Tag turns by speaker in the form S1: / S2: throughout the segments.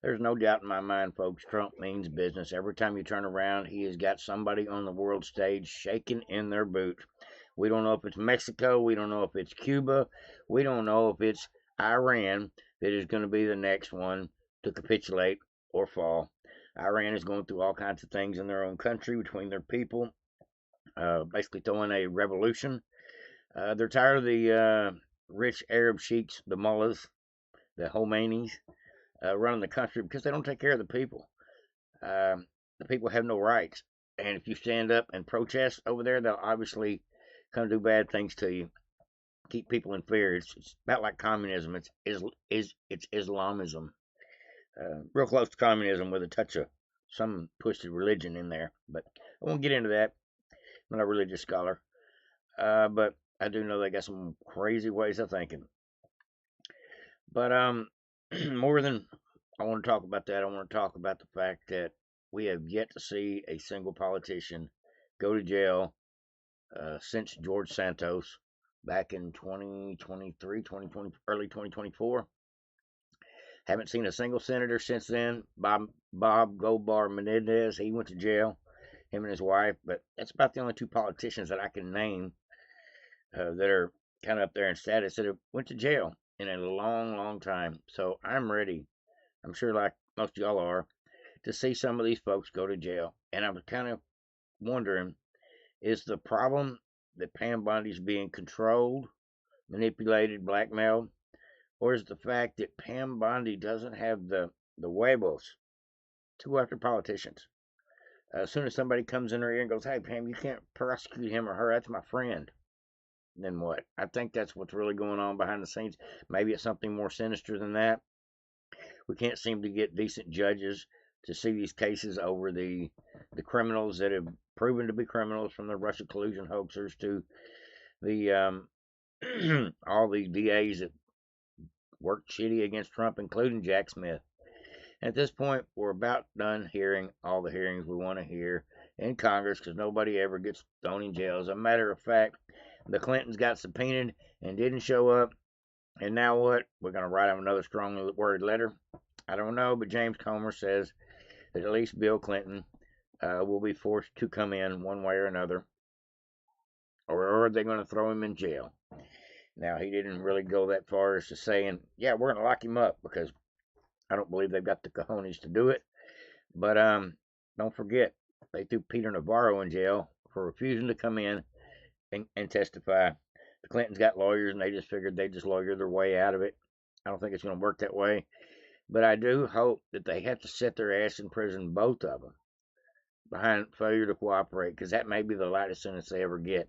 S1: There's no doubt in my mind, folks, Trump means business. Every time you turn around, he has got somebody on the world stage shaking in their boots. We don't know if it's Mexico. We don't know if it's Cuba. We don't know if it's Iran that is going to be the next one to capitulate or fall. Iran is going through all kinds of things in their own country between their people, basically throwing a revolution. They're tired of the rich Arab sheiks, the mullahs, the Khomeinis, running the country because they don't take care of the people. The people have no rights. And if you stand up and protest over there, they'll obviously come do bad things to you, keep people in fear. It's about like communism. It's Islamism, real close to communism with a touch of some twisted religion in there. But I won't get into that. I'm not a religious scholar, but I do know they got some crazy ways of thinking. But more than I want to talk about that, I want to talk about the fact that we have yet to see a single politician go to jail since George Santos back in 2023, 2020, early 2024. Haven't seen a single senator since then. Bob Goldbar Menendez, he went to jail, him and his wife. But that's about the only two politicians that I can name that are kind of up there in status that have went to jail in a long, long time. So I'm ready. I'm sure, like most of y'all are, to see some of these folks go to jail. And I'm kind of wondering, is the problem that Pam Bondi's being controlled, manipulated, blackmailed, or is the fact that Pam Bondi doesn't have the huevos to go after politicians? As soon as somebody comes in her ear and goes, "Hey, Pam, you can't prosecute him or her. That's my friend." Then what? I think that's what's really going on behind the scenes. Maybe it's something more sinister than that. We can't seem to get decent judges to see these cases over the criminals that have proven to be criminals, from the Russia collusion hoaxers to the all these DAs that worked shitty against Trump, including Jack Smith. At this point, we're about done hearing all the hearings we want to hear in Congress because nobody ever gets thrown in jail. As a matter of fact, the Clintons got subpoenaed and didn't show up. And now what? We're going to write them another strong worded letter? I don't know, but James Comer says that at least Bill Clinton will be forced to come in one way or another, or are they going to throw him in jail? Now, he didn't really go that far as to saying, yeah, we're going to lock him up, because I don't believe they've got the cojones to do it. But don't forget, they threw Peter Navarro in jail for refusing to come in and testify. The Clintons got lawyers, and they just figured they'd just lawyer their way out of it. I don't think it's going to work that way. But I do hope that they have to set their ass in prison, both of them, behind failure to cooperate, because that may be the lightest sentence they ever get,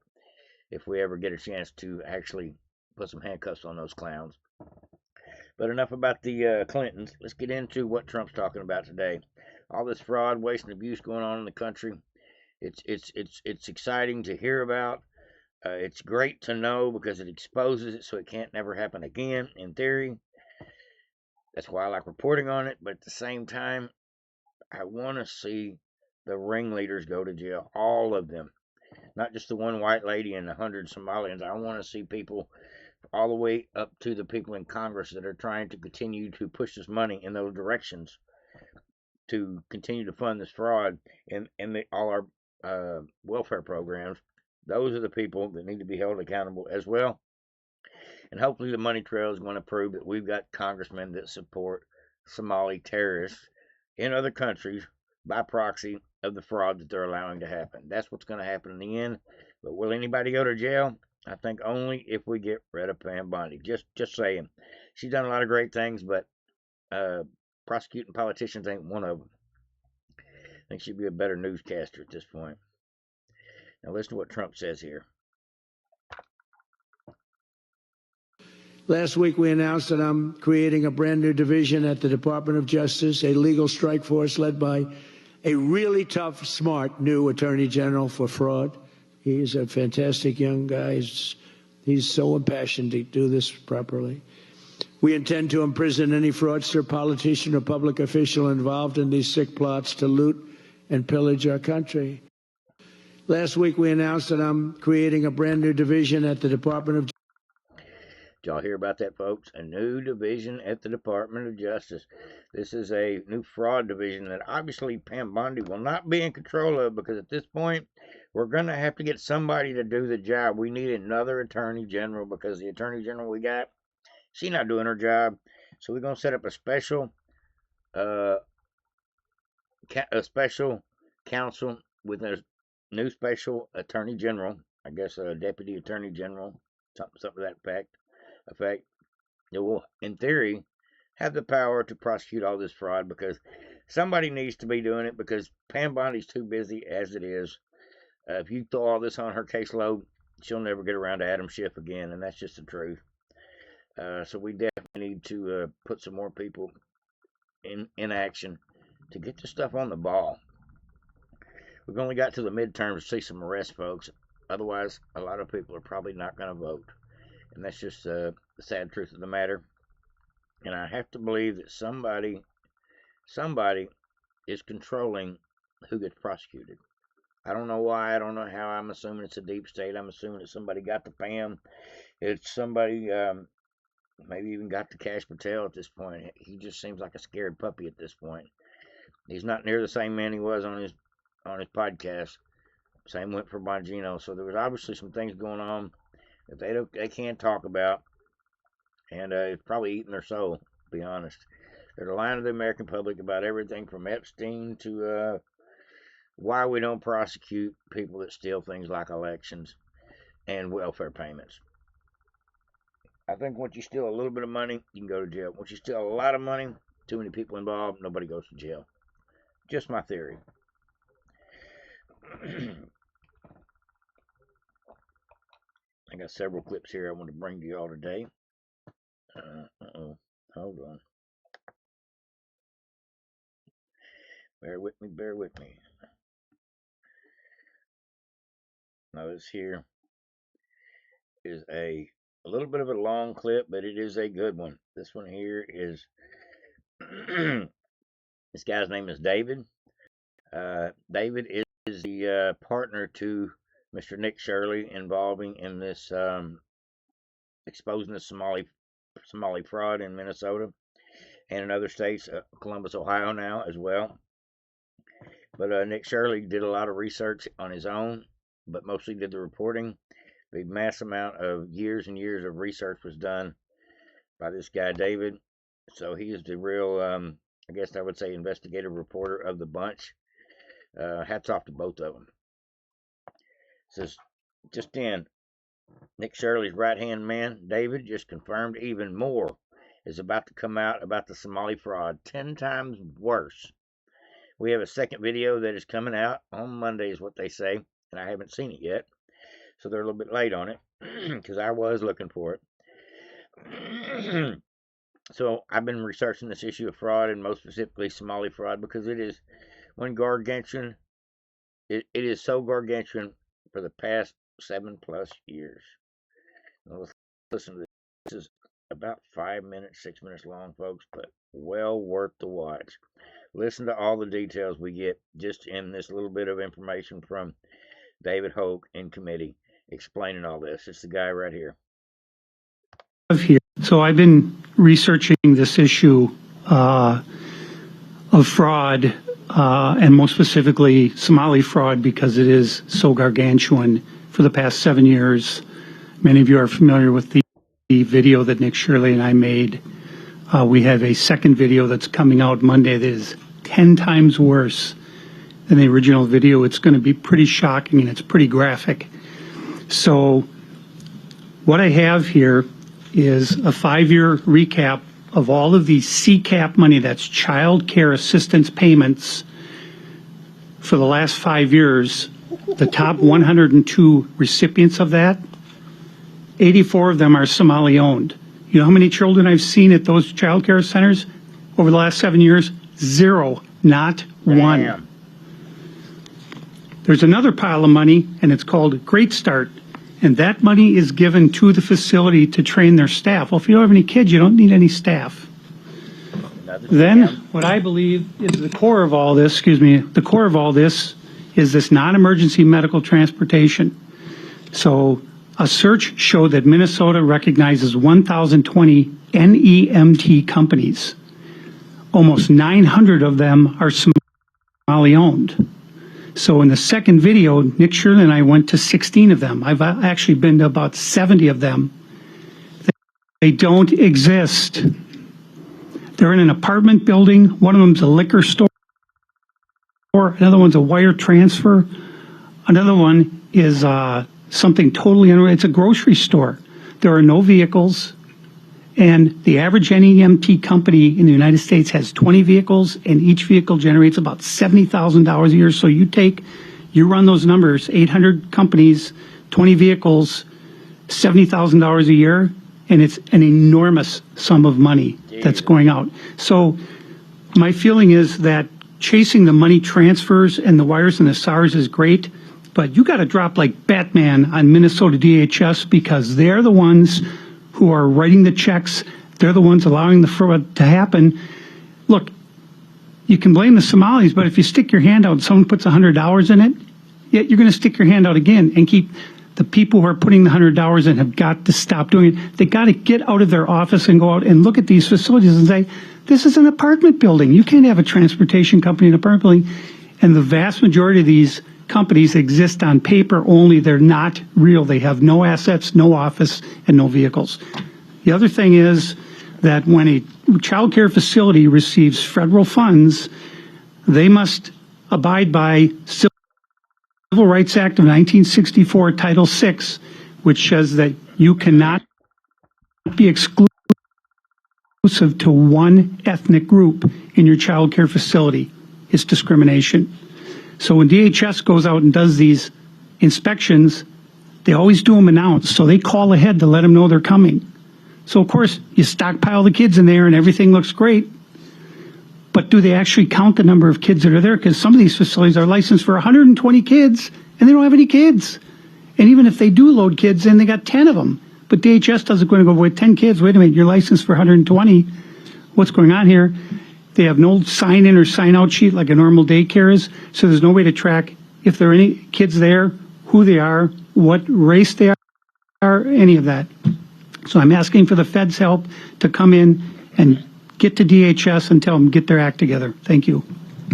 S1: if we ever get a chance to actually put some handcuffs on those clowns. But enough about the Clintons. Let's get into what Trump's talking about today. All this fraud, waste, and abuse going on in the country. It's exciting to hear about. It's great to know because it exposes it so it can't never happen again, in theory. That's why I like reporting on it. But at the same time, I want to see the ringleaders go to jail. All of them. Not just the one white lady and 100 Somalians. I want to see people all the way up to the people in Congress that are trying to continue to push this money in those directions to continue to fund this fraud and all our welfare programs. Those are the people that need to be held accountable as well. And hopefully the money trail is going to prove that we've got congressmen that support Somali terrorists in other countries by proxy of the fraud that they're allowing to happen. That's what's going to happen in the end. But will anybody go to jail? I think only if we get rid of Pam Bondi. Just saying. She's done a lot of great things, but prosecuting politicians ain't one of them. I think she'd be a better newscaster at this point. Now listen to what Trump says here.
S2: Last week, we announced that I'm creating a brand new division at the Department of Justice, a legal strike force led by a really tough, smart new Attorney General for fraud. He's a fantastic young guy. He's so impassioned to do this properly. We intend to imprison any fraudster, politician, or public official involved in these sick plots to loot and pillage our country. Last week, we announced that I'm creating a brand new division at the Department of
S1: Did y'all hear about that, folks? A new division at the Department of Justice. This is a new fraud division that obviously Pam Bondi will not be in control of, because at this point, we're going to have to get somebody to do the job. We need another attorney general, because the attorney general we got, she's not doing her job. So we're going to set up a special counsel with a new special attorney general, I guess a deputy attorney general, something to that effect. It will, in theory, have the power to prosecute all this fraud, because somebody needs to be doing it, because Pam Bondi's too busy as it is. If you throw all this on her caseload, she'll never get around to Adam Schiff again, and that's just the truth. So we definitely need to put some more people in action to get this stuff on the ball. We've only got to the midterms to see some arrests, folks. Otherwise, a lot of people are probably not going to vote. And that's just the sad truth of the matter. And I have to believe that somebody is controlling who gets prosecuted. I don't know why. I don't know how. I'm assuming it's a deep state. I'm assuming that somebody got the Pam. It's somebody maybe even got the Cash Patel at this point. He just seems like a scared puppy at this point. He's not near the same man he was on his podcast. Same went for Bongino. So there was obviously some things going on that they can't talk about, and it's probably eating their soul, to be honest. They're lying to the American public about everything from Epstein to why we don't prosecute people that steal things like elections and welfare payments. I think once you steal a little bit of money, you can go to jail. Once you steal a lot of money, too many people involved, nobody goes to jail. Just my theory. I got several clips here I want to bring to y'all today. Hold on. Bear with me. Now this here is a little bit of a long clip, but it is a good one. This one here is, this guy's name is David. David is the partner to Mr. Nick Shirley, involving in this exposing the Somali fraud in Minnesota and in other states, Columbus, Ohio now as well. But Nick Shirley did a lot of research on his own, but mostly did the reporting. The mass amount of years and years of research was done by this guy, David. So he is the real, I guess I would say, investigative reporter of the bunch. Hats off to both of them. Says, just in, Nick Shirley's right-hand man, David, just confirmed even more is about to come out about the Somali fraud, 10 times worse. We have a second video that is coming out on Monday, is what they say, and I haven't seen it yet. So they're a little bit late on it, because I was looking for it. So I've been researching this issue of fraud, and most specifically Somali fraud, because it is one gargantuan. It is so gargantuan for the past 7+ years. Now let's listen to this. This is about 5 minutes, 6 minutes long, folks, but well worth the watch. Listen to all the details we get just in this little bit of information from David Hoke in committee explaining all this. It's the guy right here.
S3: So I've been researching this issue of fraud, and most specifically Somali fraud, because it is so gargantuan for the past 7 years. Many of you are familiar with the video that Nick Shirley and I made. We have a second video that's coming out Monday that is 10 times worse than the original video. It's going to be pretty shocking, and it's pretty graphic. So what I have here is a 5-year recap of all of the CCAP money, that's child care assistance payments, for the last 5 years. The top 102 recipients of that, 84 of them are Somali owned. You know how many children I've seen at those child care centers over the last 7 years? 0, not one.
S1: Damn.
S3: There's another pile of money, and it's called Great Start, and that money is given to the facility to train their staff. Well, if you don't have any kids, you don't need any staff. Then what I believe is the core of all this, the core of all this is this non-emergency medical transportation. So A search showed that Minnesota recognizes 1,020 NEMT companies. Almost 900 of them are Somali-owned. So in the second video, Nick, Shirley, and I went to 16 of them. I've actually been to about 70 of them. They don't exist. They're in an apartment building. One of them's a liquor store. Another one's a wire transfer. Another one is something totally unrelated. It's a grocery store. There are no vehicles. And the average NEMT company in the United States has 20 vehicles, and each vehicle generates about $70,000 a year. So you run those numbers, 800 companies, 20 vehicles, $70,000 a year, and it's an enormous sum of money that's going out. So my feeling is that chasing the money transfers and the wires and the SARS is great, but you got to drop like Batman on Minnesota DHS, because they're the ones who are writing the checks. They're the ones allowing the fraud to happen. Look, you can blame the Somalis, but if you stick your hand out and someone puts $100 in it, yet you're going to stick your hand out again and keep the people who are putting the $100 in have got to stop doing it. They got to get out of their office and go out and look at these facilities and say, this is an apartment building. You can't have a transportation company in an apartment building. And the vast majority of these companies exist on paper only. They're not real. They have no assets, no office, and no vehicles. The other thing is that when a child care facility receives federal funds, they must abide by Civil Rights Act of 1964, Title VI, which says that you cannot be exclusive to one ethnic group in your child care facility. It's discrimination. So when DHS goes out and does these inspections, they always do them announced. So they call ahead to let them know they're coming. So of course, you stockpile the kids in there and everything looks great. But do they actually count the number of kids that are there? Because some of these facilities are licensed for 120 kids and they don't have any kids. And even if they do load kids in, they got 10 of them. But DHS doesn't go with 10 kids. Wait a minute, you're licensed for 120. What's going on here? They have no sign-in or sign-out sheet like a normal daycare is, so there's no way to track if there are any kids there, who they are, what race they are, any of that. So I'm asking for the Fed's help to come in and get to DHS and tell them get their act together. Thank you.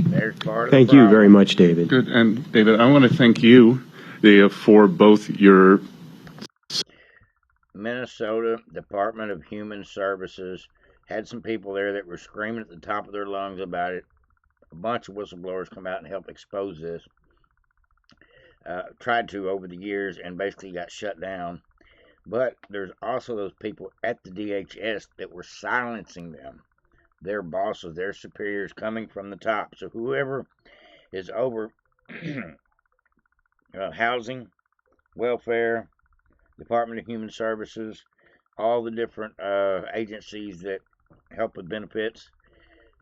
S4: Thank you very much, David.
S5: Good. And David, I want to thank you for both your
S1: Minnesota Department of Human Services had some people there that were screaming at the top of their lungs about it. A bunch of whistleblowers come out and help expose this. Tried to over the years and basically got shut down. But there's also those people at the DHS that were silencing them. Their bosses, their superiors coming from the top. So whoever is over housing, welfare, Department of Human Services, all the different agencies that help with benefits,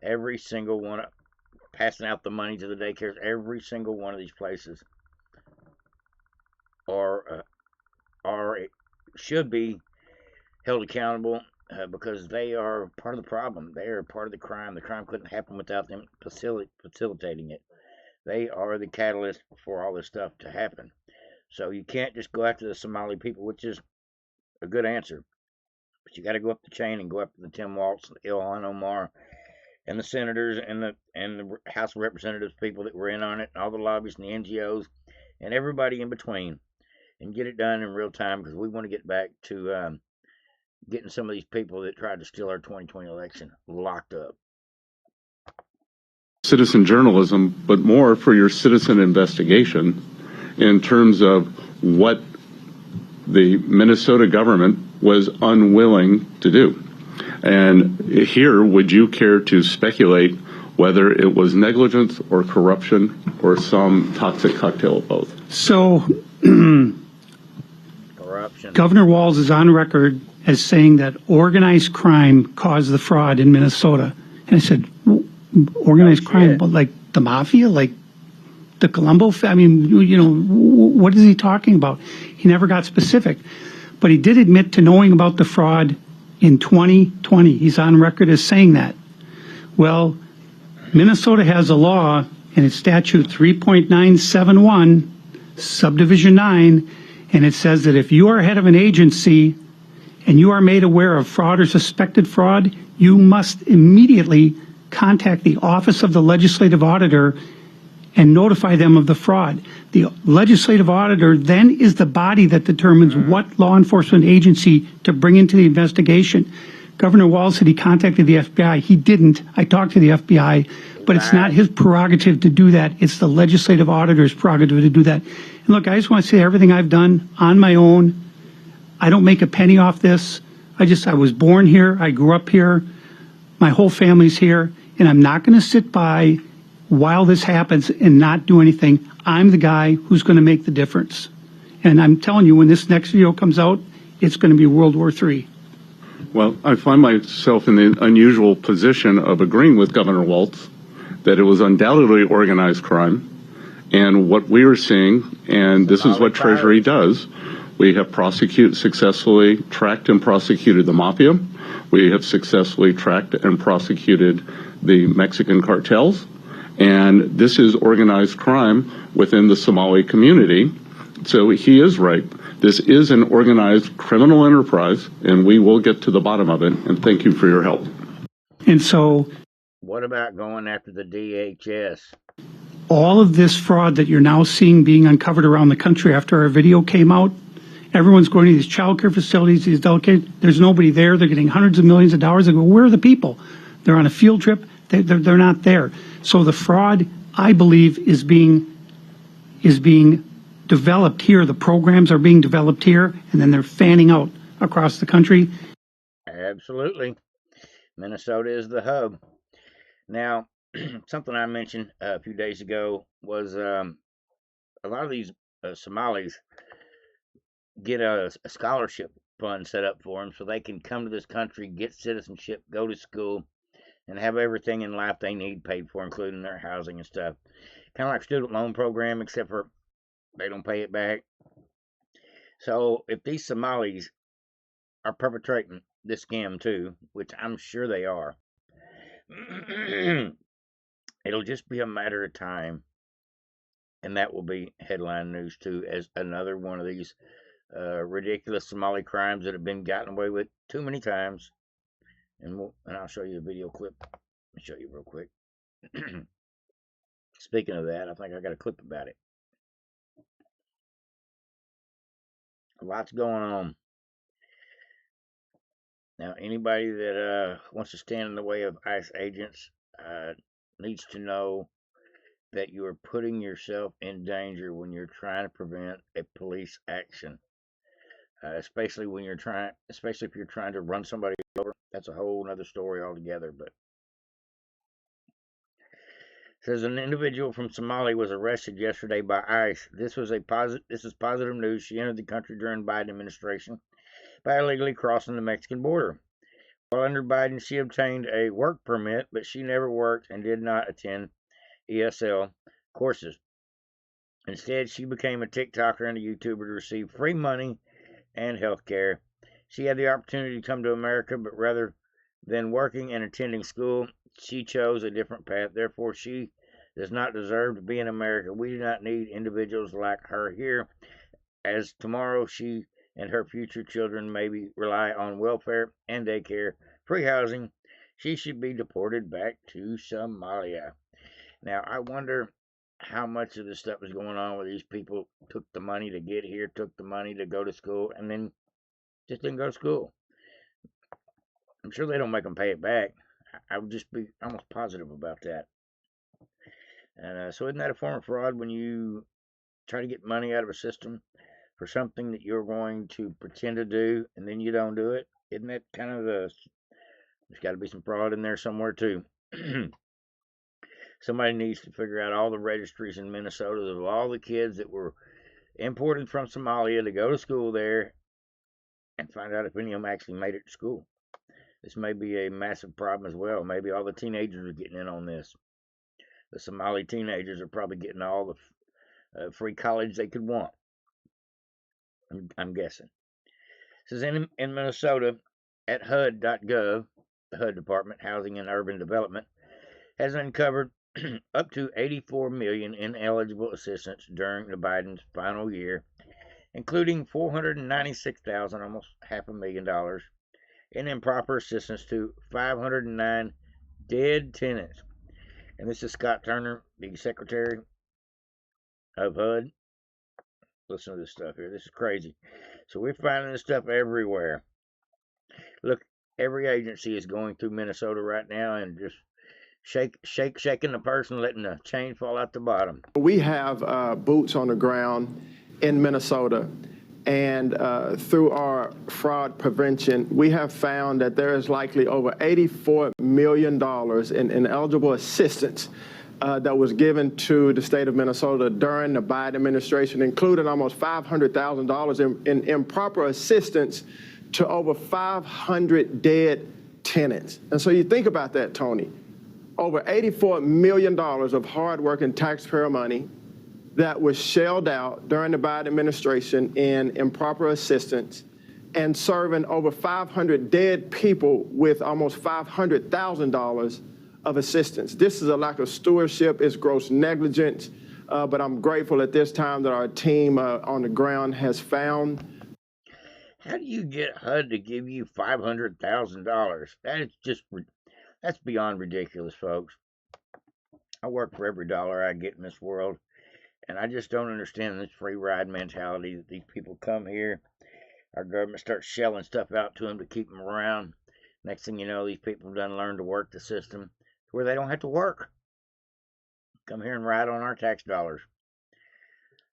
S1: every single one, passing out the money to the daycares, every single one of these places should be held accountable because they are part of the problem. They are part of the crime. The crime couldn't happen without them facilitating it. They are the catalyst for all this stuff to happen. So you can't just go after the Somali people, which is a good answer. But you got to go up the chain and go after the Tim Waltz, Ilhan Omar, and the senators and the House of Representatives people that were in on it, and all the lobbyists and the NGOs, and everybody in between, and get it done in real time because we want to get back to getting some of these people that tried to steal our 2020 election locked up.
S5: citizen journalism, but more for your citizen investigation in terms of what the Minnesota government was unwilling to do. And here, would you care to speculate whether it was negligence or corruption or some toxic cocktail of both?
S3: So,
S1: Corruption.
S3: Governor Walz is on record as saying that organized crime caused the fraud in Minnesota. And I said, organized crime, but like the mafia, like the Colombo, I mean, you know, what is he talking about? He never got specific. But he did admit to knowing about the fraud in 2020. He's on record as saying that. Well, Minnesota has a law, and it's statute 3.971, subdivision 9, And it says that if you are head of an agency and you are made aware of fraud or suspected fraud, you must immediately contact the Office of the Legislative Auditor and notify them of the fraud. The Legislative Auditor then is the body that determines what law enforcement agency to bring into the investigation. Governor Walz said he contacted the FBI. He didn't. I talked to the FBI, but it's not his prerogative to do that. It's the Legislative Auditor's prerogative to do that. And look, I just want to say everything I've done on my own. I don't make a penny off this. I was born here. I grew up here. My whole family's here. And I'm not going to sit by while this happens and not do anything. I'm the guy who's going to make the difference. And I'm telling you, when this next video comes out, it's going to be World War III.
S5: Well, I find myself in the unusual position of agreeing with Governor Walz that it was undoubtedly organized crime. And what we are seeing, and this is what Treasury does, we have successfully tracked and prosecuted the mafia. We have successfully tracked and prosecuted the Mexican cartels. And this is organized crime within the Somali community. So he is right. This is an organized criminal enterprise, and we will get to the bottom of it. And thank you for your help.
S3: And so,
S1: what about going after the DHS?
S3: All of this fraud that you're now seeing being uncovered around the country after our video came out, everyone's going to these child care facilities, these adult care, there's nobody there. They're getting hundreds of millions of dollars. They go, where are the people? They're on a field trip. They're not there. So the fraud, I believe, is being developed here. The programs are being developed here, and then they're fanning out across the country.
S1: Absolutely. Minnesota is the hub. Now, something I mentioned a few days ago was a lot of these Somalis get a scholarship fund set up for them so they can come to this country, get citizenship, go to school, and have everything in life they need paid for, including their housing and stuff. Kind of like student loan program, except for they don't pay it back. So if these Somalis are perpetrating this scam too, which I'm sure they are, it'll just be a matter of time, and that will be headline news too, as another one of these ridiculous Somali crimes that have been gotten away with too many times. And I'll show you a video clip. Let me show you real quick. Speaking of that, I think I got a clip about it. A lot's going on. Now, anybody that wants to stand in the way of ICE agents needs to know that you are putting yourself in danger when you're trying to prevent a police action. Especially if you're trying to run somebody over. That's a whole other story altogether. But it says an individual from Somalia was arrested yesterday by ICE. This is positive news. She entered the country during Biden administration by illegally crossing the Mexican border. While under Biden, she obtained a work permit, but she never worked and did not attend ESL courses. Instead, she became a TikToker and a YouTuber to receive free money and health care. She had the opportunity to come to America, but rather than working and attending school, she chose a different path. Therefore, she does not deserve to be in America. We do not need individuals like her here, as tomorrow she and her future children maybe rely on welfare and daycare, free housing. She should be deported back to Somalia. Now, I wonder how much of this stuff is going on where these people took the money to get here, took the money to go to school, and then just didn't go to school. I'm sure they don't make them pay it back. I would just be almost positive about that. And so isn't that a form of fraud when you try to get money out of a system for something that you're going to pretend to do and then you don't do it? Isn't that kind of there's got to be some fraud in there somewhere too. Somebody needs to figure out all the registries in Minnesota of all the kids that were imported from Somalia to go to school there and find out if any of them actually made it to school. This may be a massive problem as well. Maybe all the teenagers are getting in on this. The Somali teenagers are probably getting all the free college they could want. I'm guessing. This is in Minnesota at HUD.gov, the HUD Department, Housing and Urban Development, has uncovered up to $84 million in eligible assistance during the Biden's final year including $496,000, almost $500,000, in improper assistance to 509 dead tenants. And this is Scott Turner, the Secretary of HUD. Listen to this stuff here. This is crazy. So we're finding this stuff everywhere. Look, every agency is going through Minnesota right now and just shaking the person, letting the chain fall out the bottom.
S6: We have boots on the ground in Minnesota, and through our fraud prevention, we have found that there is likely over $84 million in eligible assistance that was given to the state of Minnesota during the Biden administration, including almost $500,000 in improper assistance to over 500 dead tenants. And so you think about that, Tony. Over $84 million of hardworking taxpayer money that was shelled out during the Biden administration in improper assistance and serving over 500 dead people with almost $500,000 of assistance. This is a lack of stewardship. It's gross negligence. But I'm grateful at this time that our team on the ground has found.
S1: How do you get HUD to give you $500,000? That's beyond ridiculous, folks. I work for every dollar I get in this world, and I just don't understand this free ride mentality that these people come here. Our government starts shelling stuff out to them to keep them around. Next thing you know, these people done learn to work the system to where they don't have to work. Come here and ride on our tax dollars.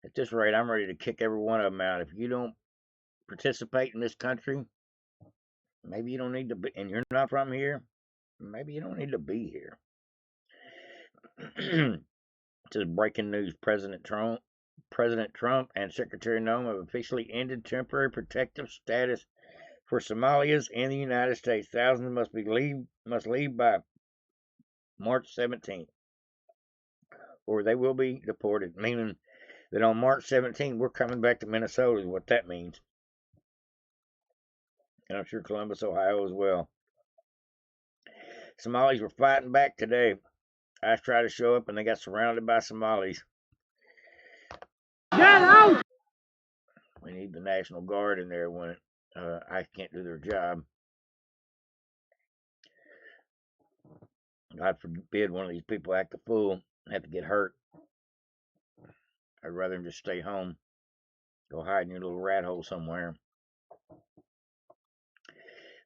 S1: At this rate, I'm ready to kick every one of them out. If you don't participate in this country, maybe you don't need to be, and you're not from here, maybe you don't need to be here. This is breaking news. President Trump and Secretary Noem have officially ended temporary protective status for Somalis in the United States. Thousands must leave by March 17th, or they will be deported. Meaning that on March 17th, we're coming back to Minnesota. Is what that means. And I'm sure Columbus, Ohio, as well. Somalis were fighting back today. ICE tried to show up, and they got surrounded by Somalis. Get out! We need the National Guard in there when ICE can't do their job. God forbid one of these people act a fool and have to get hurt. I'd rather them just stay home. Go hide in your little rat hole somewhere.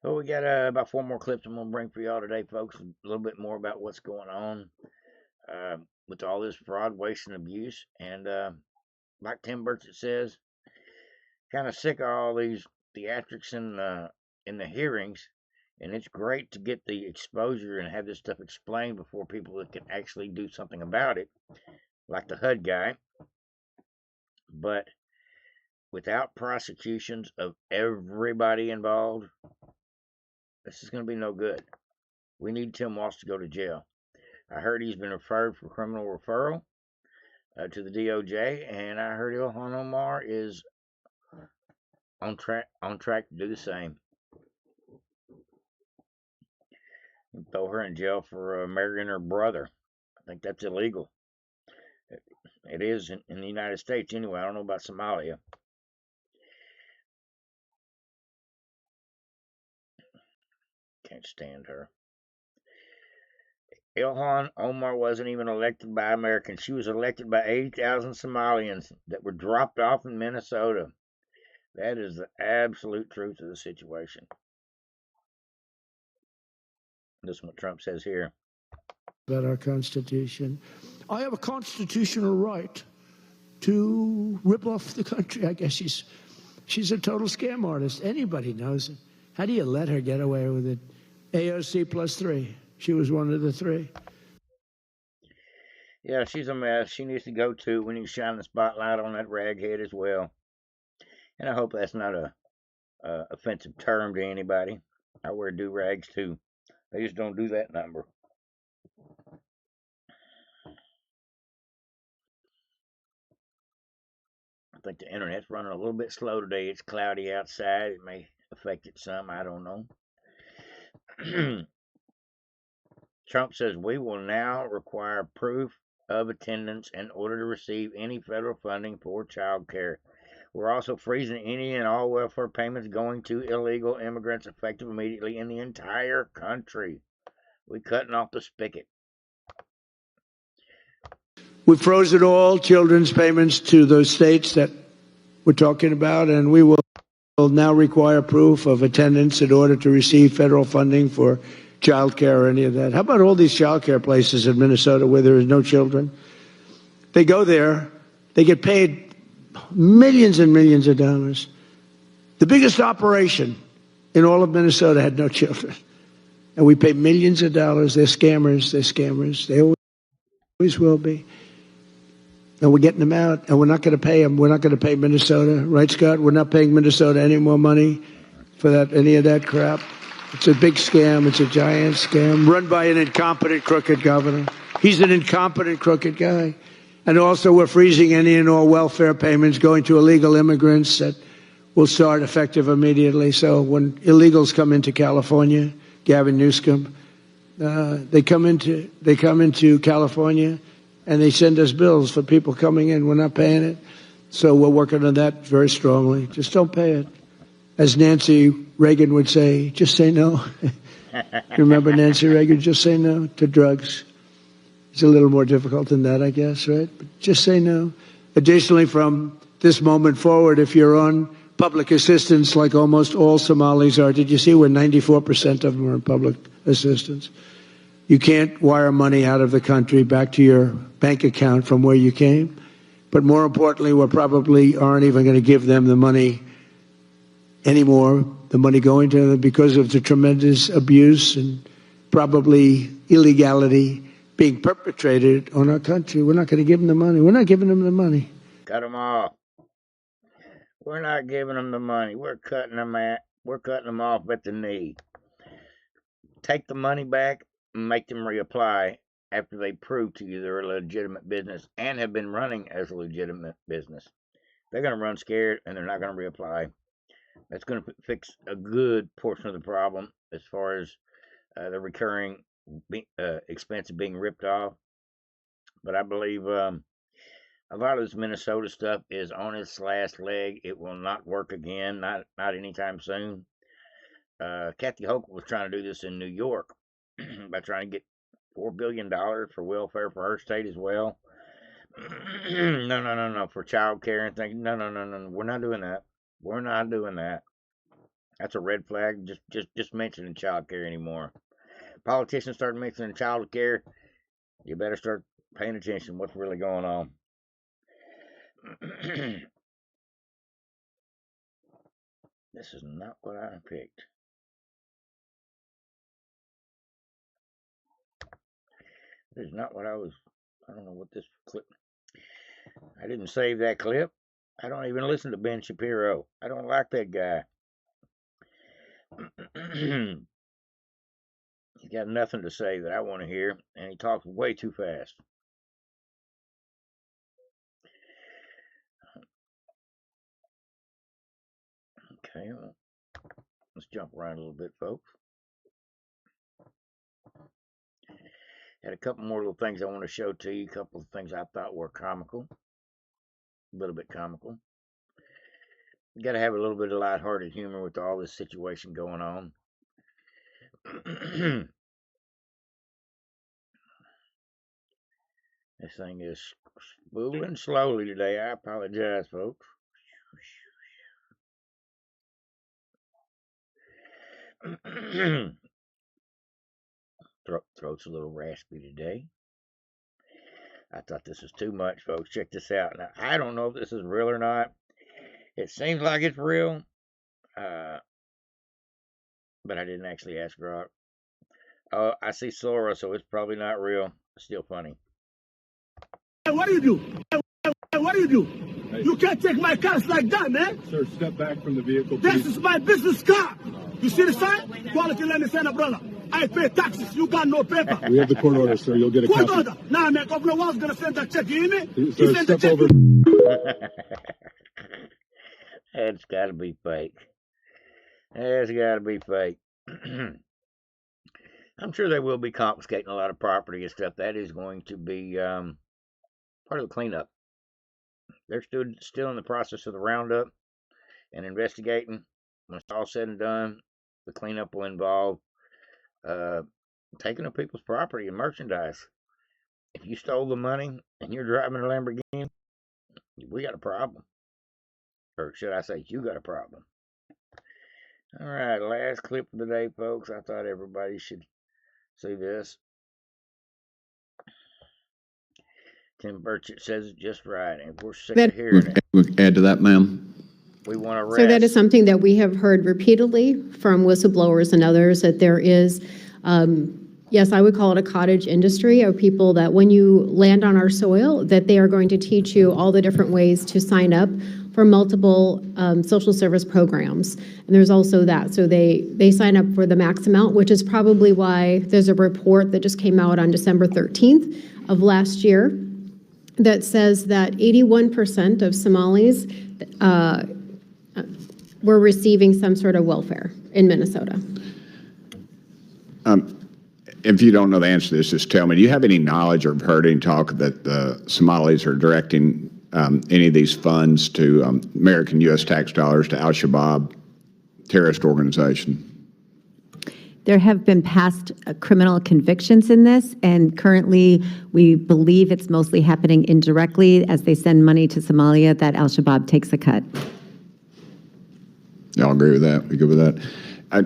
S1: Well, we got about 4 more clips I'm going to bring for y'all today, folks. A little bit more about what's going on with all this fraud, waste, and abuse. And like Tim Burchett says, kind of sick of all these theatrics in the hearings. And it's great to get the exposure and have this stuff explained before people that can actually do something about it, like the HUD guy. But without prosecutions of everybody involved, this is going to be no good. We need Tim Walsh to go to jail. I heard he's been referred for criminal referral to the DOJ, and I heard Ilhan Omar is on track to do the same. Throw her in jail for marrying her brother. I think that's illegal. It is in the United States anyway. I don't know about Somalia. Can't stand her. Ilhan Omar wasn't even elected by Americans. She was elected by 80,000 Somalians that were dropped off in Minnesota. That is the absolute truth of the situation. This is what Trump says here.
S2: About our Constitution. I have a constitutional right to rip off the country. I guess she's a total scam artist. Anybody knows it. How do you let her get away with it? AOC +3. She was one of the 3.
S1: Yeah, she's a mess. She needs to go too. We need to shine the spotlight on that raghead as well. And I hope that's not a offensive term to anybody. I wear do-rags too. They just don't do that number. I think the internet's running a little bit slow today. It's cloudy outside. It may affect it some. I don't know. Trump says we will now require proof of attendance in order to receive any federal funding for child care. We're also freezing any and all welfare payments going to illegal immigrants effective immediately in the entire country. We're cutting off the spigot.
S2: We've frozen all children's payments to those states that we're talking about, and we will now require proof of attendance in order to receive federal funding for child care or any of that. How about all these child care places in Minnesota where there is no children? They go there, they get paid millions and millions of dollars. The biggest operation in all of Minnesota had no children. And we pay millions of dollars. They're scammers. They're scammers. They always will be. And we're getting them out, and we're not going to pay them. We're not going to pay Minnesota. Right, Scott? We're not paying Minnesota any more money for that, any of that crap. It's a big scam. It's a giant scam run by an incompetent, crooked governor. He's an incompetent, crooked guy. And also we're freezing any and all welfare payments going to illegal immigrants that will start effective immediately. So when illegals come into California, Gavin Newsom, they come into California, and they send us bills for people coming in. We're not paying it. So we're working on that very strongly. Just don't pay it. As Nancy Reagan would say, just say no. Remember Nancy Reagan? Just say no to drugs. It's a little more difficult than that, I guess, right? But just say no. Additionally, from this moment forward, if you're on public assistance like almost all Somalis are, did you see where 94% of them are on public assistance? You can't wire money out of the country back to your bank account from where you came. But more importantly, we probably aren't even going to give them the money anymore, the money going to them because of the tremendous abuse and probably illegality being perpetrated on our country. We're not going to give them the money. We're not giving them the money.
S1: Cut them off. We're not giving them the money. We're cutting them off at the knee. Take the money back and make them reapply after they prove to you they're a legitimate business and have been running as a legitimate business. They're going to run scared and they're not going to reapply. That's going to fix a good portion of the problem as far as the recurring expense of being ripped off. But I believe a lot of this Minnesota stuff is on its last leg. It will not work again, not anytime soon. Kathy Hochul was trying to do this in New York by trying to get $4 billion for welfare for her state as well. No, for child care and things. No, we're not doing that. We're not doing that. That's a red flag. Just mentioning child care anymore. Politicians start mentioning child care, you better start paying attention to what's really going on. This is not what I picked. This is not what I don't know what this clip. I didn't save that clip. I don't even listen to Ben Shapiro. I don't like that guy. He's got nothing to say that I want to hear, and he talks way too fast. Okay, well, let's jump around a little bit, folks. Had a couple more little things I want to show to you. A couple of things I thought were comical. A little bit comical. You got to have a little bit of lighthearted humor with all this situation going on. This thing is spooling slowly today. I apologize, folks. Throat's a little raspy today. I thought this was too much, folks. Check this out. Now, I don't know if this is real or not. It seems like it's real, but I didn't actually ask Grok. Oh, I see Sora, so it's probably not real. Still funny.
S7: Hey, what do you do? Hey, what do you do? Hey. You can't take my cars like that, man.
S8: Sir, step back from the vehicle,
S7: please. This is my business car. You see the sign? Quality land is brother. I pay taxes. You got no paper.
S8: We have the court order, sir. You'll get a
S7: court
S8: copy.
S7: Order? Nah, man. Governor Walls gonna send that check. You hear me?
S8: Sir,
S7: he sent the check.
S8: Over.
S1: That's got to be fake. That's got to be fake. I'm sure they will be confiscating a lot of property and stuff. That is going to be part of the cleanup. they're still in the process of the roundup and investigating. When it's all said and done, the cleanup will involve taking up people's property and merchandise. If you stole the money and you're driving a Lamborghini, we got a problem. Or should I say, you got a problem. All right, last clip of the day, folks. I thought everybody should see this. Tim Burchett says it just right, and we're sick of hearing it.
S9: Add to that, ma'am.
S1: We want to rest.
S10: So that is something that we have heard repeatedly from whistleblowers and others, that there is, yes, I would call it a cottage industry of people that when you land on our soil, that they are going to teach you all the different ways to sign up for multiple social service programs. And there's also that. So they sign up for the max amount, which is probably why there's a report that just came out on December 13th of last year that says that 81% of Somalis were receiving some sort of welfare in Minnesota.
S9: If you don't know the answer to this, just tell me. Do you have any knowledge or heard any talk that the Somalis are directing any of these funds to American U.S. tax dollars to Al-Shabaab terrorist organization?
S11: There have been past criminal convictions in this, and currently we believe it's mostly happening indirectly as they send money to Somalia that Al-Shabaab takes a cut.
S9: Y'all agree with that? We good with that?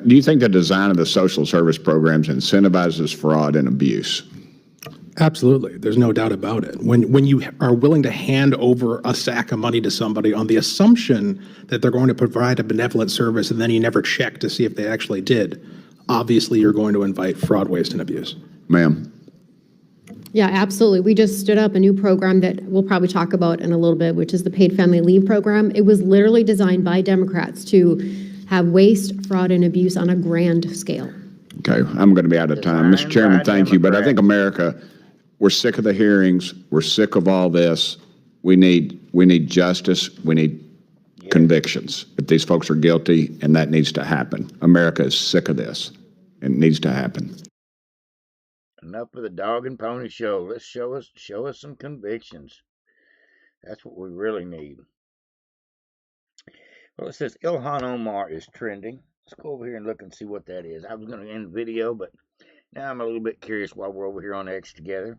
S9: Do you think the design of the social service programs incentivizes fraud and abuse?
S12: Absolutely. There's no doubt about it. When you are willing to hand over a sack of money to somebody on the assumption that they're going to provide a benevolent service and then you never check to see if they actually did, obviously you're going to invite fraud, waste, and abuse.
S9: Ma'am.
S10: Yeah, absolutely. We just stood up a new program that we'll probably talk about in a little bit, which is the Paid Family Leave Program. It was literally designed by Democrats to have waste, fraud, and abuse on a grand scale.
S9: Okay, I'm going to be out of time. Mr. Chairman, thank you, but I think America, we're sick of the hearings. We're sick of all this. We need justice. We need convictions if these folks are guilty, and that needs to happen. America is sick of this. It needs to happen.
S1: Enough of the dog and pony show. Let's show us some convictions. That's what we really need. Well, it says Ilhan Omar is trending. Let's go over here and look and see what that is. I was going to end the video, but now I'm a little bit curious while we're over here on X together.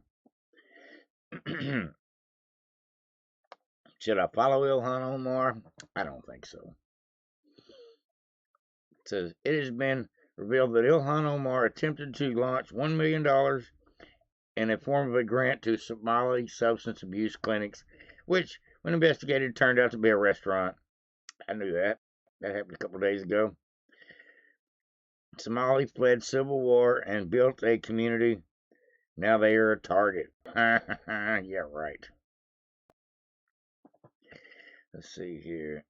S1: Should I follow Ilhan Omar? I don't think so. It says it has been revealed that Ilhan Omar attempted to launch $1 million in a form of a grant to Somali substance abuse clinics, which, when investigated, turned out to be a restaurant. I knew that. That happened a couple of days ago. Somali fled civil war and built a community. Now they are a target. Yeah, right. Let's see here.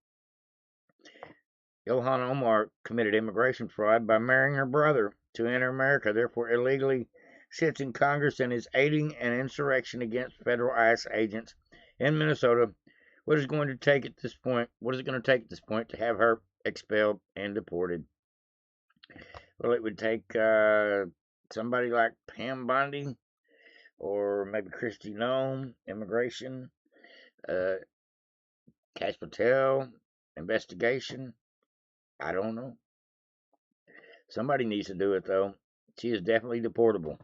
S1: Ilhan Omar committed immigration fraud by marrying her brother to enter America, therefore illegally sits in Congress and is aiding an insurrection against federal ICE agents in Minnesota. What is it going to take at this point to have her expelled and deported? Well, it would take somebody like Pam Bondi or maybe Kristi Noem, immigration, Cash Patel, investigation. I don't know. Somebody needs to do it, though. She is definitely deportable.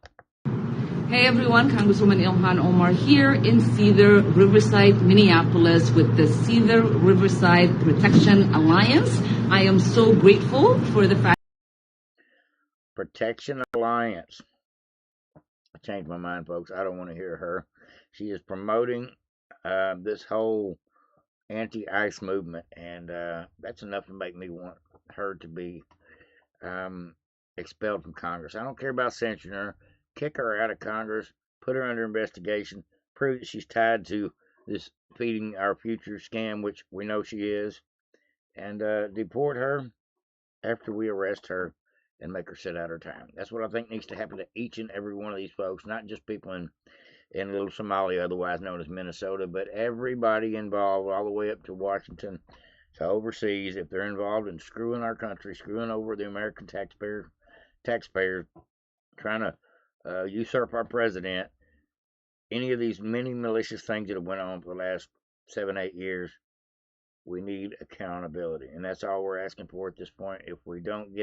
S13: Hey everyone, Congresswoman Ilhan Omar here in Cedar, Riverside, Minneapolis with the Cedar Riverside Protection Alliance. I am so grateful for the fact.
S1: Protection Alliance. I changed my mind, folks. I don't want to hear her. She is promoting this whole anti-ICE movement, and that's enough to make me want her to be expelled from Congress. I don't care about censuring her. Kick her out of Congress, put her under investigation, prove that she's tied to this feeding our future scam, which we know she is, and deport her after we arrest her and make her sit out her time. That's what I think needs to happen to each and every one of these folks, not just people in little Somalia, otherwise known as Minnesota, but everybody involved all the way up to Washington to overseas. If they're involved in screwing our country, screwing over the American taxpayers, trying to usurp our president, any of these many malicious things that have went on for the last 7, 8 years. We need accountability, and that's all we're asking for at this point. If we don't get